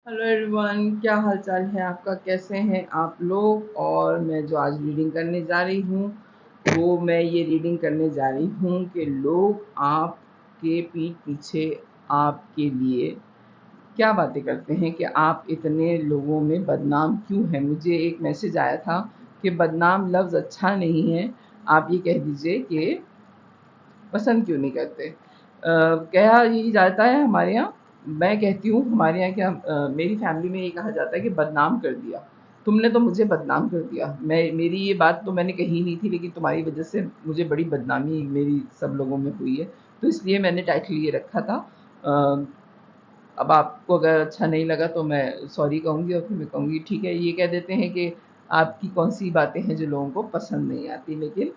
Hello everyone, क्या हाल चाल है आपका? कैसे हैं आप लोग? और मैं जो आज रीडिंग करने जा रही हूँ वो मैं ये रीडिंग करने जा रही हूँ कि लोग आपके पीठ पीछे आपके लिए क्या बातें करते हैं, कि आप इतने लोगों में बदनाम क्यों हैं। मुझे एक मैसेज आया था कि बदनाम लफ्ज़ अच्छा नहीं है, आप ये कह दीजिए कि पसंद क्यों नहीं करते। कहा यही जाता है हमारे यहाँ, मैं कहती हूँ हमारे यहाँ क्या, मेरी फैमिली में ये कहा जाता है कि बदनाम कर दिया, तुमने तो मुझे बदनाम कर दिया। मेरी ये बात तो मैंने कही नहीं थी, लेकिन तुम्हारी वजह से मुझे बड़ी बदनामी मेरी सब लोगों में हुई है, तो इसलिए मैंने टाइटल ये रखा था। अ, अब आपको अगर अच्छा नहीं लगा तो मैं सॉरी कहूँगी, और फिर मैं कहूँगी ठीक है, ये कह देते हैं कि आपकी कौन सी बातें हैं जो लोगों को पसंद नहीं आती, लेकिन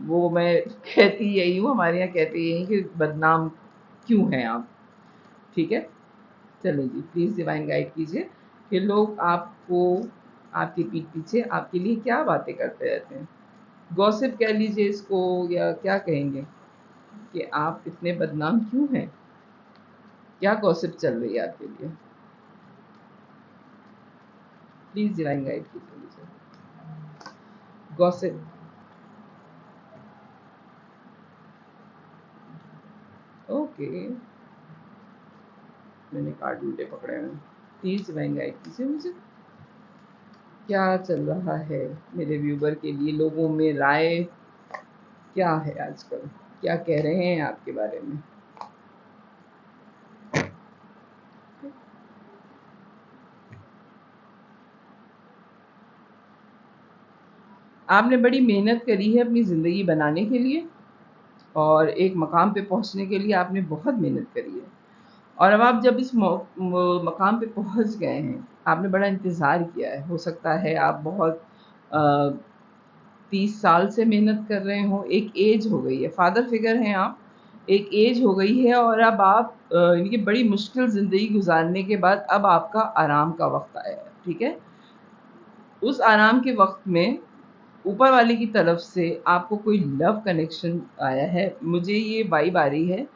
वो मैं कहती यही हूँ, हमारे यहाँ कहते यही कि बदनाम क्यों हैं आप। ठीक है, चलिए जी, प्लीज़ डिवाइन गाइड कीजिए कि लोग आपको आपके पीठ पीछे आपके लिए क्या बातें करते रहते हैं। गॉसिप कह लीजिए इसको, या क्या कहेंगे, कि आप इतने बदनाम क्यों हैं, क्या गॉसिप चल रही है आपके लिए। प्लीज़ डिवाइन गाइड कीजिए मुझे। गॉसिप, ओके, मैंने कार्ड उल्टे पकड़े हैं। प्लीज़ डिवाइन गाइड कीजिए मुझे, क्या चल रहा है मेरे व्यूवर के लिए, लोगों में राय क्या है आजकल, क्या कह रहे हैं आपके बारे में। आपने बड़ी मेहनत करी है अपनी ज़िंदगी बनाने के लिए, और एक मकाम पे पहुंचने के लिए आपने बहुत मेहनत करी है, और अब आप जब इस मकाम पे पहुंच गए हैं, आपने बड़ा इंतज़ार किया है। हो सकता है आप बहुत 30 साल से मेहनत कर रहे हो, एक एज हो गई है, फादर फिगर हैं आप, एक एज हो गई है, और अब आप ये बड़ी मुश्किल ज़िंदगी गुजारने के बाद अब आपका आराम का वक्त आया है। ठीक है, उस आराम के वक्त में ऊपर वाले की तरफ से आपको कोई लव कनेक्शन आया है। मुझे ये वाइब आ रही है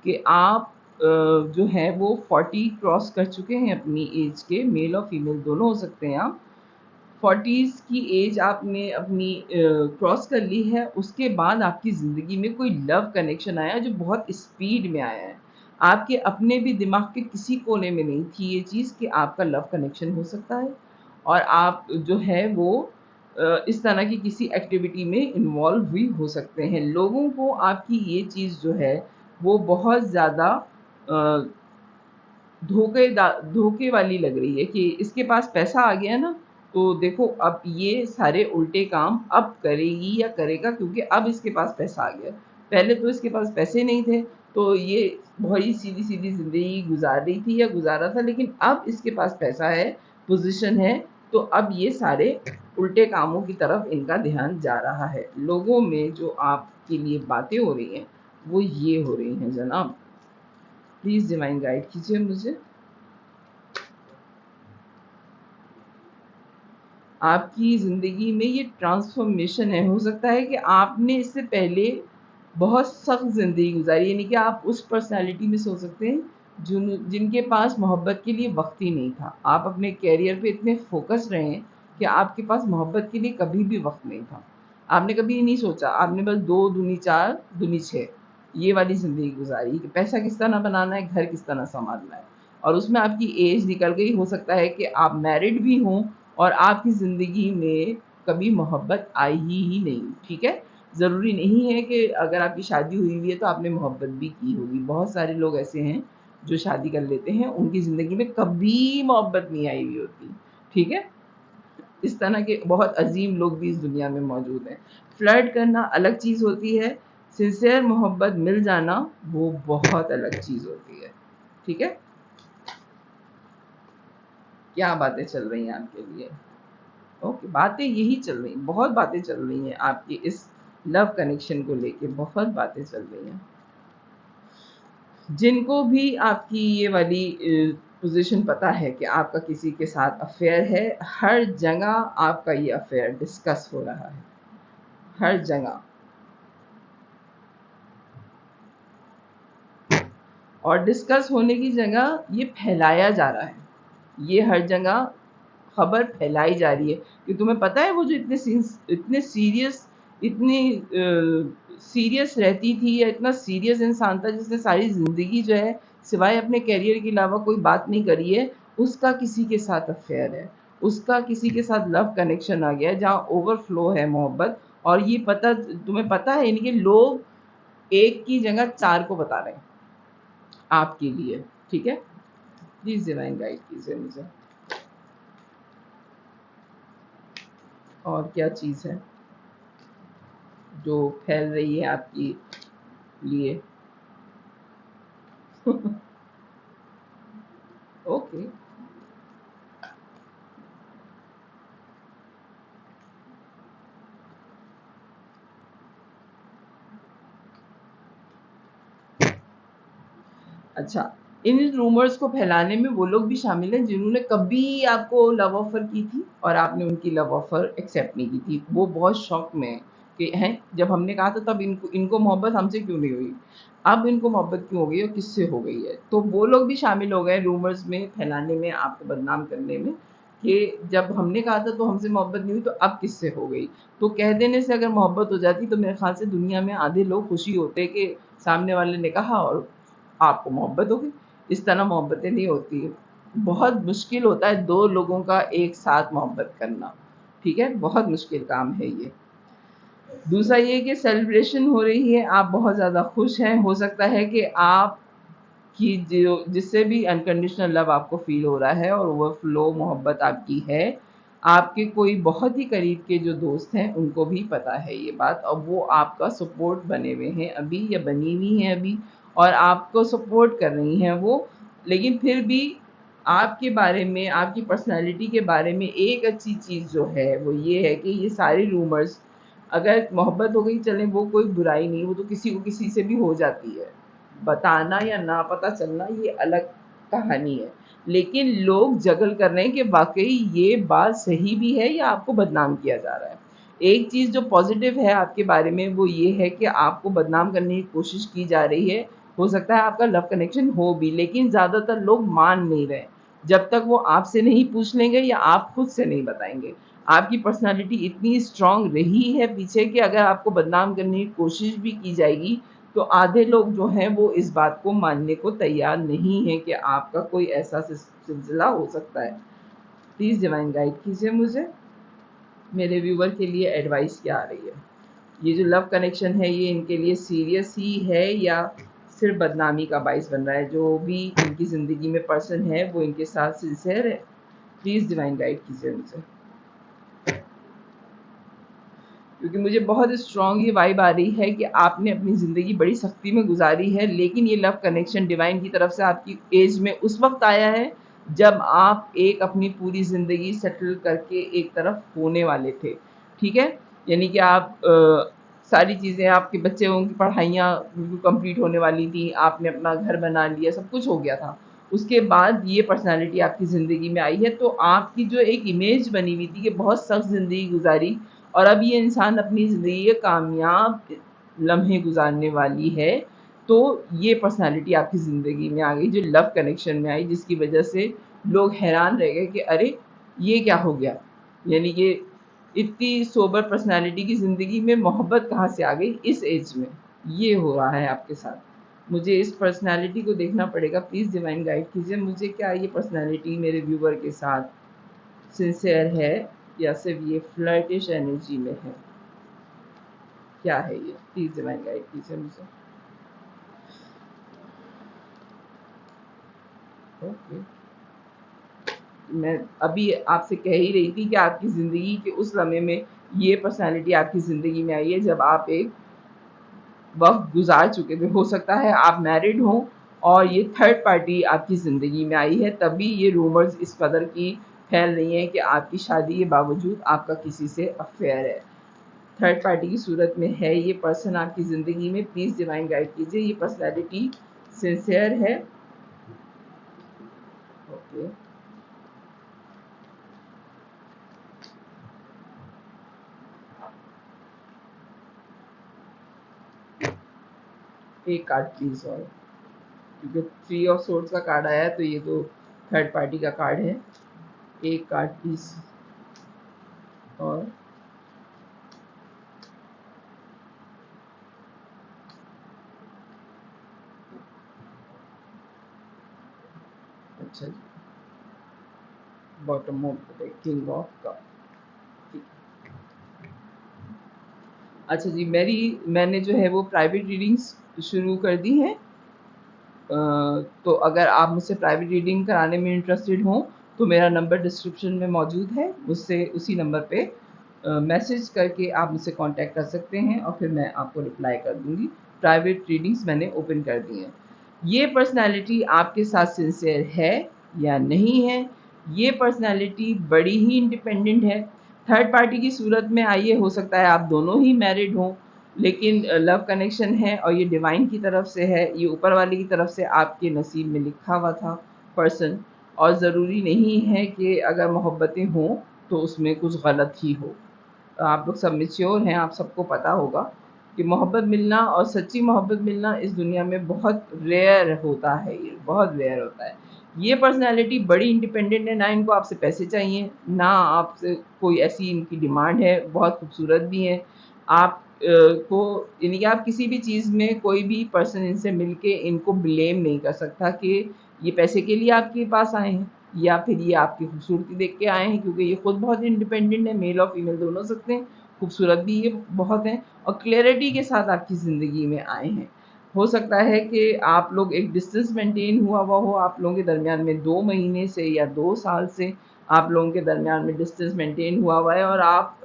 कि आप जो है वो 40 क्रॉस कर चुके हैं अपनी एज के, मेल और फीमेल दोनों हो सकते हैं आप। 40s की एज आपने अपनी क्रॉस कर ली है, उसके बाद आपकी ज़िंदगी में कोई लव कनेक्शन आया जो बहुत स्पीड में आया है। आपके अपने भी दिमाग के किसी कोने में नहीं थी ये चीज़ कि आपका लव कनेक्शन हो सकता है, और आप जो है वो इस तरह की किसी एक्टिविटी में इन्वॉल्व भी हो सकते हैं। लोगों को आपकी ये चीज़ जो है वो बहुत ज़्यादा अ, धोखे वाली लग रही है कि इसके पास पैसा आ गया ना, तो देखो अब ये सारे उल्टे काम अब करेगी या करेगा, क्योंकि अब इसके पास पैसा आ गया। पहले तो इसके पास पैसे नहीं थे, तो ये बहुत ही सीधी-सीधी ज़िंदगी गुज़ार रही थी या गुज़ारा था, लेकिन अब इसके पास पैसा है, पोज़ीशन है, तो अब ये सारे उल्टे कामों की तरफ इनका ध्यान जा रहा है। लोगों में जो आपके लिए बातें हो रही हैं, वो ये हो रही हैं जनाब। प्लीज़ डिवाइन गाइड कीजिए मुझे। आपकी ज़िंदगी में ये ट्रांसफ़ॉर्मेशन है। हो सकता है कि आपने इससे पहले बहुत सख्त ज़िंदगी गुज़ारी, यानी कि आप उस पर्सनैलिटी में से हो सकते हैं जिनके पास मोहब्बत के लिए वक़्त ही नहीं था। आप अपने करियर पे इतने फ़ोकस रहे हैं कि आपके पास मोहब्बत के लिए कभी भी वक़्त नहीं था। आपने कभी नहीं सोचा, आपने बस 2 दूनी 4 दूनी 6 ये वाली ज़िंदगी गुज़ारी कि पैसा किस तरह बनाना है, घर किस तरह सँभालना है, और उसमें आपकी एज निकल गई। हो सकता है कि आप मैरिड भी हों और आपकी ज़िंदगी में कभी मोहब्बत आई ही नहीं। ठीक है? ज़रूरी नहीं है कि अगर आपकी शादी हुई हुई है तो आपने मोहब्बत भी की होगी। बहुत सारे लोग ऐसे हैं जो शादी कर लेते हैं, उनकी ज़िंदगी में कभी मोहब्बत नहीं आई हुई होती। ठीक है? इस तरह के बहुत अज़ीम लोग भी इस दुनिया में मौजूद हैं। फ्लर्ट करना अलग चीज़ होती है, सिंसियर मोहब्बत मिल जाना वो बहुत अलग चीज़ होती है। ठीक है? क्या बातें चल रही हैं आपके लिए? ओके, बातें यही चल रही हैं, बहुत बातें चल रही हैं आपकी इस लव कनेक्शन को लेके, बहुत बातें चल रही हैं। जिनको भी आपकी ये वाली पोज़ीशन पता है कि आपका किसी के साथ अफ़ेयर है, हर जगह आपका ये अफ़ेयर डिस्कस हो रहा है, हर जगह। और डिस्कस होने की जगह ये फैलाया जा रहा है। ये हर जगह खबर फैलाई जा रही है कि तुम्हें पता है वो जो इतने सीरियस इतनी सीरियस रहती थी या इतना सीरियस इंसान था जिसने सारी ज़िंदगी जो है सिवाय अपने करियर के अलावा कोई बात नहीं करी है, उसका किसी के साथ अफेयर है, उसका किसी के साथ लव कनेक्शन आ गया है जहाँ ओवरफ्लो है मोहब्बत। और ये पता तुम्हें पता है इनके लोग एक की जगह 4 को बता रहे हैं आपके लिए, ठीक है? प्लीज़ डिवाइन गाइड कीजिए मुझे। और क्या चीज़ है जो फैल रही है आपके लिए? ओके। अच्छा, इन रूमर्स को फैलाने में वो लोग भी शामिल हैं जिन्होंने कभी आपको लव ऑफ़र की थी और आपने उनकी लव ऑफ़र एक्सेप्ट नहीं की थी। वो बहुत शॉक में हैं कि हैं जब हमने कहा था तब इनको इनको मोहब्बत हमसे क्यों नहीं हुई? अब इनको मोहब्बत क्यों हो गई और किससे हो गई है? तो वो लोग भी शामिल हो गए रूमर्स में फैलाने में, आपको बदनाम करने में कि जब हमने कहा था तो हमसे मोहब्बत नहीं हुई तो अब किससे हो गई? तो कह देने से अगर मोहब्बत हो जाती तो मेरे ख़्याल से दुनिया में आधे लोग खुशी होते कि सामने वाले ने कहा और आपको मोहब्बत हो गई। इस तरह मोहब्बतें नहीं होती है। बहुत मुश्किल होता है 2 लोगों का एक साथ मोहब्बत करना, ठीक है? बहुत मुश्किल काम है ये। दूसरा ये कि सेलिब्रेशन हो रही है, आप बहुत ज़्यादा खुश हैं, हो सकता है कि आप कि जो जिससे भी अनकंडीशनल लव आपको फ़ील हो रहा है और ओवरफ्लो मोहब्बत आपकी है, आपके कोई बहुत ही करीब के जो दोस्त हैं, उनको भी पता है ये बात और वो आपका सपोर्ट बने हुए हैं अभी या बनी हुई हैं अभी और आपको सपोर्ट कर रही हैं वो। लेकिन फिर भी आपके बारे में, आपकी पर्सनैलिटी के बारे में एक अच्छी चीज़ जो है, वो ये है कि ये सारे रूमर्स अगर मोहब्बत हो गई चलें वो कोई बुराई नहीं, वो तो किसी को किसी से भी हो जाती है। बताना या ना पता चलना ये अलग कहानी है। लेकिन लोग जगल कर रहे हैं कि वाक़ई ये बात सही भी है या आपको बदनाम किया जा रहा है। एक चीज़ जो पॉज़िटिव है आपके बारे में वो ये है कि आपको बदनाम करने की कोशिश की जा रही है। हो सकता है आपका लव कनेक्शन हो भी लेकिन ज़्यादातर लोग मान नहीं रहे। जब तक वो आपसे नहीं पूछ लेंगे या आप खुद से नहीं बताएँगे। आपकी पर्सनैलिटी इतनी स्ट्रॉन्ग रही है पीछे कि अगर आपको बदनाम करने की कोशिश भी की जाएगी तो आधे लोग जो हैं वो इस बात को मानने को तैयार नहीं हैं कि आपका कोई ऐसा सिलसिला हो सकता है। प्लीज़ डिवाइन गाइड कीजिए मुझे, मेरे व्यूअर के लिए एडवाइस क्या आ रही है? ये जो लव कनेक्शन है ये इनके लिए सीरियस ही है या सिर्फ़ बदनामी का बाइस बन रहा है? जो भी इनकी ज़िंदगी में पर्सन है वो इनके साथ सिंसियर है? प्लीज़ डिवाइन गाइड कीजिए मुझे। क्योंकि मुझे बहुत स्ट्रॉन्ग ये वाइब आ रही है कि आपने अपनी ज़िंदगी बड़ी सख्ती में गुज़ारी है, लेकिन ये लव कनेक्शन डिवाइन की तरफ से आपकी एज में उस वक़्त आया है, जब आप एक अपनी पूरी ज़िंदगी सेटल करके एक तरफ होने वाले थे, ठीक है? यानी कि आप सारी चीज़ें आपके बच्चों की पढ़ाइयाँ बिल्कुल कंप्लीट होने वाली थी, आपने अपना घर बना लिया, सब कुछ हो गया था। उसके बाद ये पर्सनैलिटी आपकी ज़िंदगी में आई है, तो आपकी जो एक इमेज बनी हुई थी कि बहुत सख्त ज़िंदगी गुज़ारी और अब ये इंसान अपनी ज़िंदगी के कामयाब लम्हे गुज़ारने वाली है, तो ये पर्सनैलिटी आपकी ज़िंदगी में आ गई जो लव कनेक्शन में आई जिसकी वज़ह से लोग हैरान रह गए कि अरे! ये क्या हो गया? यानी कि इतनी सोबर पर्सनैलिटी की ज़िंदगी में मोहब्बत कहाँ से आ गई इस एज में? ये हो रहा है आपके साथ। मुझे इस पर्सनैलिटी को देखना पड़ेगा, प्लीज़ डिवाइन गाइड कीजिए मुझे क्या ये पर्सनैलिटी मेरे व्यूअर के साथ सिंसियर है या सिर्फ़ ये फ्लर्टिश एनर्जी में है? क्या है ये? प्लीज़ डिवाइन गाइड कीजिए मुझे। ओके। मैं अभी आपसे कह ही रही थी कि आपकी ज़िंदगी के उस लम्हे में ये पर्सनैलिटी आपकी ज़िंदगी में आई है जब आप एक वक़्त गुज़ार चुके थे। हो सकता है आप मैरिड हों और ये थर्ड पार्टी आपकी ज़िंदगी में आई है, तभी ये रूमर्स इस कदर की फैल रही हैं कि आपकी शादी के बावजूद आपका किसी से अफ़ेयर है। थर्ड पार्टी की सूरत में है ये पर्सन आपकी ज़िंदगी में, प्लीज़ डिवाइन गाइड कीजिए ये पर्सनैलिटी सिंसियर है? ओके, एक कार्ड प्लीज़ और क्योंकि थ्री ऑफ सोर्ड्स का कार्ड आया है तो ये तो थर्ड पार्टी का कार्ड है, एक कार्ड प्लीज। और अच्छा जी, bottom of king of cup. अच्छा जी, मैंने जो है वो प्राइवेट रीडिंग्स शुरू कर दी हैं। तो अगर आप मुझसे प्राइवेट रीडिंग कराने में इंटरेस्टेड हों तो मेरा नंबर डिस्क्रिप्शन में मौजूद है, मुझसे उसी नंबर पे मैसेज करके आप मुझसे कांटेक्ट कर सकते हैं और फिर मैं आपको रिप्लाई कर दूंगी। प्राइवेट रीडिंग्स मैंने ओपन कर दी हैं। ये पर्सनालिटी आपके साथ सिंसियर है या नहीं है, ये पर्सनालिटी बड़ी ही इंडिपेंडेंट है। थर्ड पार्टी की सूरत में आइए, हो सकता है आप दोनों ही मैरिड हों, लेकिन लव कनेक्शन है और ये डिवाइन की तरफ से है, ये ऊपर वाले की तरफ से आपके नसीब में लिखा हुआ था पर्सन। और ज़रूरी नहीं है कि अगर मोहब्बतें हों तो उसमें कुछ गलत ही हो। आप लोग सब मैच्योर हैं, आप सबको पता होगा कि मोहब्बत मिलना और सच्ची मोहब्बत मिलना इस दुनिया में बहुत रेयर होता है, ये बहुत रेयर होता है। ये पर्सनैलिटी बड़ी इंडिपेंडेंट है, ना इनको आपसे पैसे चाहिए, ना आपसे कोई ऐसी इनकी डिमांड है, बहुत खूबसूरत भी हैं। आप को यानी कि आप किसी भी चीज़ में कोई भी पर्सन इनसे मिलके इनको ब्लेम नहीं कर सकता कि ये पैसे के लिए आपके पास आए हैं या फिर ये आपकी खूबसूरती देख के आए हैं, क्योंकि ये खुद बहुत इंडिपेंडेंट है, मेल और फीमेल दोनों हो सकते हैं, खूबसूरत भी ये बहुत हैं और क्लैरिटी के साथ आपकी ज़िंदगी में आए हैं। हो सकता है कि आप लोग एक डिस्टेंस मेंटेन हुआ हो आप लोगों के दरमियान में 2 महीने से या 2 साल से आप लोगों के दरमियान में डिस्टेंस मेंटेन हुआ है और आप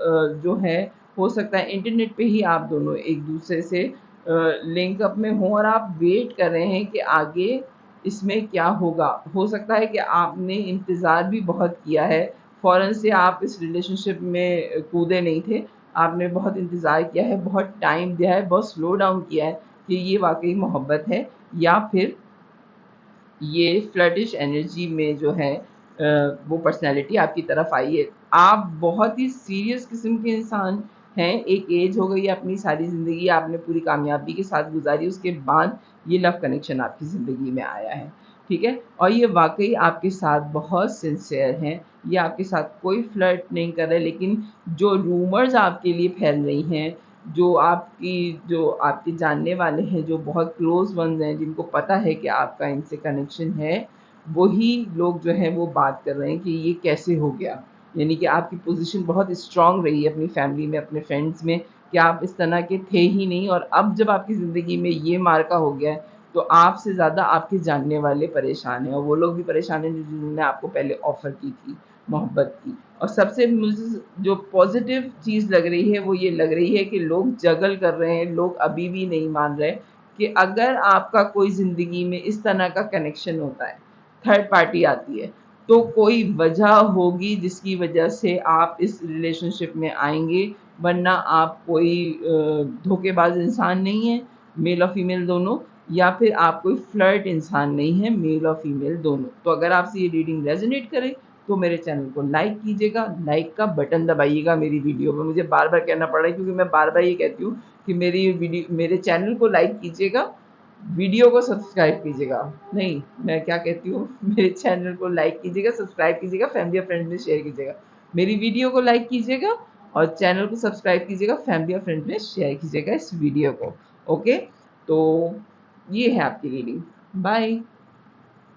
जो है हो सकता है इंटरनेट पे ही आप दोनों एक दूसरे से लिंक अप में हों और आप वेट कर रहे हैं कि आगे इसमें क्या होगा। हो सकता है कि आपने इंतज़ार भी बहुत किया है, फ़ौरन से आप इस रिलेशनशिप में कूदे नहीं थे। आपने बहुत इंतज़ार किया है, बहुत टाइम दिया है, बहुत स्लो डाउन किया है कि ये वाक़ई मोहब्बत है या फिर ये फ्लर्टिश एनर्जी में जो है वो पर्सनैलिटी आपकी तरफ आई है। आप बहुत ही सीरियस किस्म के इंसान हैं, एक एज हो गई है, अपनी सारी ज़िंदगी आपने पूरी कामयाबी के साथ गुज़ारी, उसके बाद ये लव कनेक्शन आपकी ज़िंदगी में आया है, ठीक है? और ये वाक़ई आपके साथ बहुत सिंसियर हैं, ये आपके साथ कोई फ्लर्ट नहीं कर रहे, लेकिन जो रूमर्स आपके लिए फैल रही हैं, जो आपके जानने वाले हैं, जो बहुत क्लोज़ वन्स हैं, जिनको पता है कि आपका इनसे कनेक्शन है, वही लोग जो हैं वो बात कर रहे हैं कि ये कैसे हो गया। यानी कि आपकी पोज़ीशन बहुत स्ट्रॉन्ग रही है अपनी फैमिली में, अपने फ्रेंड्स में कि आप इस तरह के थे ही नहीं और अब जब आपकी ज़िंदगी में ये मार्का हो गया है, तो आपसे ज़्यादा आपके जानने वाले परेशान हैं और वो लोग भी परेशान हैं जिन्होंने आपको पहले ऑफ़र की थी मोहब्बत की। और सबसे मुझे जो पॉज़िटिव चीज़ लग रही है वो ये लग रही है कि लोग जगल कर रहे हैं, लोग अभी भी नहीं मान रहे कि अगर आपका कोई ज़िंदगी में इस तरह का कनेक्शन होता है, थर्ड पार्टी आती है, तो कोई वजह होगी जिसकी वजह से आप इस रिलेशनशिप में आएँगे, वरना आप कोई धोखेबाज इंसान नहीं हैं, मेल और फीमेल दोनों, या फिर आप कोई फ्लर्ट इंसान नहीं हैं, मेल और फीमेल दोनों। तो अगर आपसे ये रीडिंग रेज़ोनेट करे तो मेरे चैनल को लाइक कीजिएगा, लाइक का बटन दबाइएगा मेरी वीडियो में। मुझे बार-बार कहना पड़ रहा है क्योंकि मैं बार-बार ये कहती हूँ कि मेरे चैनल को लाइक कीजिएगा, वीडियो को सब्सक्राइब कीजिएगा। नहीं, मैं क्या कहती हूँ मेरे चैनल को लाइक कीजिएगा, सब्सक्राइब कीजिएगा, फैमिली और फ्रेंड्स में शेयर कीजिएगा। मेरी वीडियो को लाइक कीजिएगा और चैनल को सब्सक्राइब कीजिएगा, फैमिली और फ्रेंड्स में शेयर कीजिएगा इस वीडियो को। ओके? तो ये है आपकी रीडिंग। बाय।